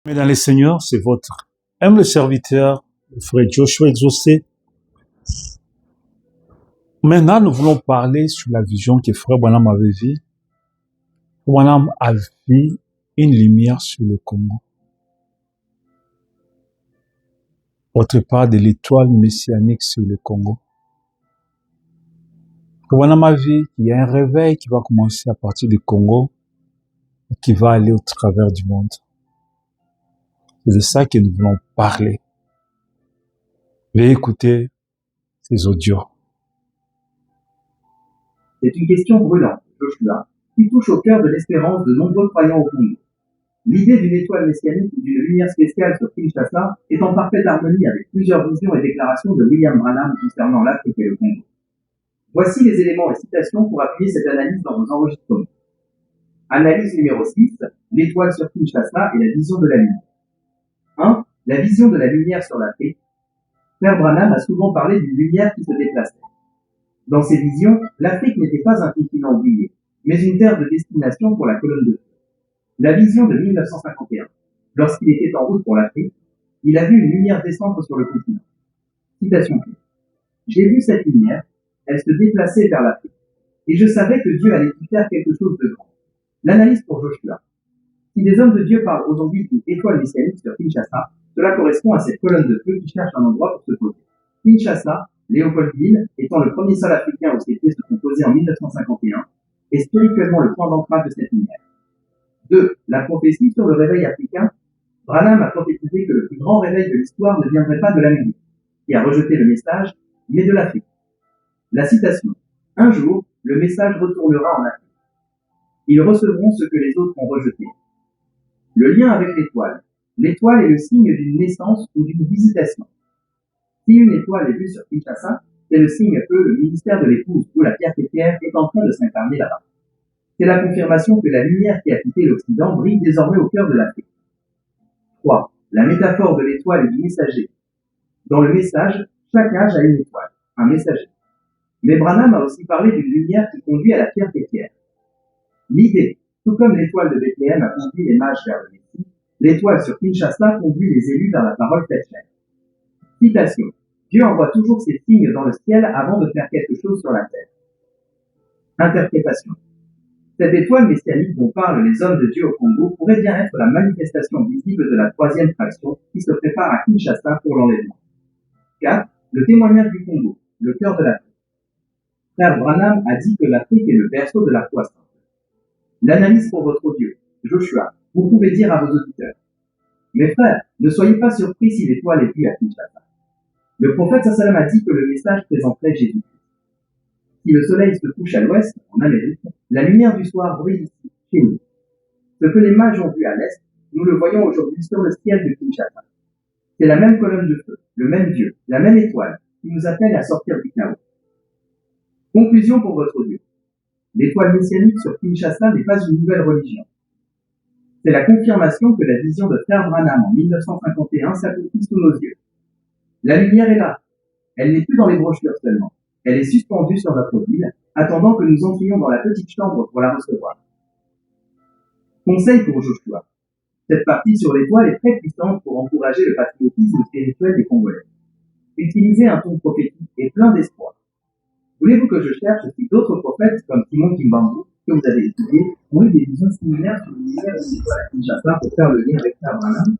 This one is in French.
Mesdames les seigneurs, c'est votre humble serviteur, le frère Joshua Exaucé. Maintenant, nous voulons parler sur la vision que frère Branham avait vue. Branham a vu une lumière sur le Congo. Autre part de l'étoile messianique sur le Congo. Branham a vu qu'il y a un réveil qui va commencer à partir du Congo et qui va aller au travers du monde. C'est de ça que nous voulons parler. Veuillez écouter ces audios. C'est une question brûlante, Joshua, qui touche au cœur de l'espérance de nombreux croyants au Congo. L'idée d'une étoile messianique ou d'une lumière spéciale sur Kinshasa est en parfaite harmonie avec plusieurs visions et déclarations de William Branham concernant l'Afrique et le Congo. Voici les éléments et citations pour appuyer cette analyse dans vos enregistrements. Analyse numéro 6, l'étoile sur Kinshasa et la vision de la lumière. 1. La vision de la lumière sur l'Afrique. Frère Branham a souvent parlé d'une lumière qui se déplaçait. Dans ses visions, l'Afrique n'était pas un continent oublié, mais une terre de destination pour la colonne de feu. La vision de 1951. Lorsqu'il était en route pour l'Afrique, il a vu une lumière descendre sur le continent. Citation clé. J'ai vu cette lumière, elle se déplaçait vers l'Afrique, et je savais que Dieu allait y faire quelque chose de grand. L'analyse pour Joshua. Si des hommes de Dieu parlent aujourd'hui d'une étoile messianique sur Kinshasa, cela correspond à cette colonne de feu qui cherche un endroit pour se poser. Kinshasa, Léopoldville, étant le premier sol africain où ces pieds se sont posés en 1951, est spirituellement le point d'ancrage de cette lumière. 2. La prophétie sur le réveil africain. Branham a prophétisé que le plus grand réveil de l'histoire ne viendrait pas de l'Amérique, qui a rejeté le message, mais de l'Afrique. La citation. Un jour, le message retournera en Afrique. Ils recevront ce que les autres ont rejeté. Le lien avec l'étoile. L'étoile est le signe d'une naissance ou d'une visitation. Si une étoile est vue sur Kinshasa, c'est le signe que le ministère de l'épouse ou la pierre pétrière est en train de s'incarner là-bas. C'est la confirmation que la lumière qui a quitté l'Occident brille désormais au cœur de l'Afrique. 3. La métaphore de l'étoile et du messager. Dans le message, chaque âge a une étoile, un messager. Mais Branham a aussi parlé d'une lumière qui conduit à la pierre pétrière. L'idée, tout comme l'étoile de Bethléem a conduit les mages vers le Messie, l'étoile sur Kinshasa conduit les élus vers la parole faite chair. Citation. Dieu envoie toujours ses signes dans le ciel avant de faire quelque chose sur la terre. Interprétation. Cette étoile messianique dont parlent les hommes de Dieu au Congo pourrait bien être la manifestation visible de la troisième fraction qui se prépare à Kinshasa pour l'enlèvement. 4. Le témoignage du Congo, le cœur de l'Afrique. Frère Branham a dit que l'Afrique est le berceau de la foi sainte. L'analyse pour votre audio. Joshua, vous pouvez dire à vos auditeurs. Mes frères, ne soyez pas surpris si l'étoile est vue à Kinshasa. Le prophète sallam a dit que le message présenterait Jésus. Si le soleil se couche à l'ouest, en Amérique, la lumière du soir brille ici, chez nous. Ce que les mages ont vu à l'est, nous le voyons aujourd'hui sur le ciel de Kinshasa. C'est la même colonne de feu, le même Dieu, la même étoile, qui nous appelle à sortir du chaos. Conclusion pour votre audio. L'étoile messianique sur Kinshasa n'est pas une nouvelle religion. C'est la confirmation que la vision de frère Branham en 1951 s'accomplit sous nos yeux. La lumière est là. Elle n'est plus dans les brochures seulement. Elle est suspendue sur notre ville, attendant que nous entrions dans la petite chambre pour la recevoir. Conseil pour Joshua. Cette partie sur l'étoile est très puissante pour encourager le patriotisme spirituel des Congolais. Utilisez un ton prophétique et plein d'espoir. Voulez-vous que je cherche si d'autres prophètes, comme Simon Kimbambu, que vous avez étudié, ont eu des visions similaires sur l'univers de l'étoile à Kinshasa pour faire le lien avec frère Branham?